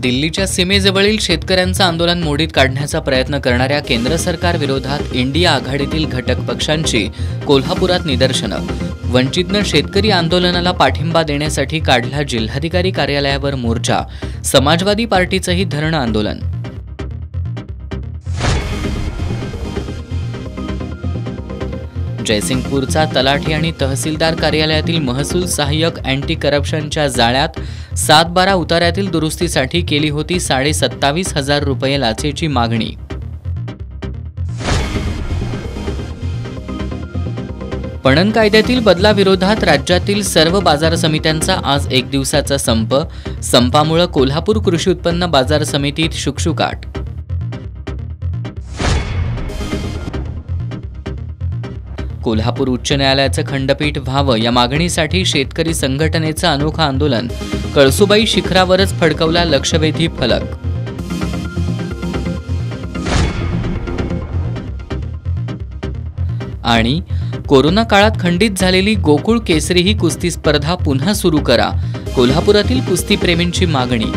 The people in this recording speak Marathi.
दिल्लीच्या सीमेजवळील शेतकऱ्यांचं आंदोलन मोडीत काढण्याचा प्रयत्न करणाऱ्या केंद्र सरकार विरोधात इंडिया आघाडीतील घटक पक्षांची कोल्हापुरात निदर्शनं। वंचितनं शेतकरी आंदोलनाला पाठिंबा देण्यासाठी काढला जिल्हाधिकारी कार्यालयावर मोर्चा। समाजवादी पार्टीचंही धरणं आंदोलन। जयसिंगपूरचा तलाठी आणि तहसीलदार कार्यालयातील महसूल सहाय्यक अँटी करप्शनच्या जाळ्यात 7-12 उतार्यातील दुरुस्तीसाठी केली होती 27,500 रुपये लाचेची मागणी। पणन कायद्यातील बदलाविरोधात राज्यातील सर्व बाजार समित्यांचा आज एक दिवसाचा संप। संपामुळे कोल्हापूर कृषी उत्पन्न बाजार समितीत शुकशुकाट। कोल्हापूर उच्च न्यायालयाचं खंडपीठ व्हावं या मागणीसाठी शेतकरी संघटनेचं अनोखं आंदोलन। कळसुबाई शिखरावरच फडकवला लक्षवेधी फलक। आणि कोरोना काळात खंडित झालेली गोकुळ केसरी ही कुस्ती स्पर्धा पुन्हा सुरू करा, कोल्हापुरातील कुस्तीप्रेमींची मागणी।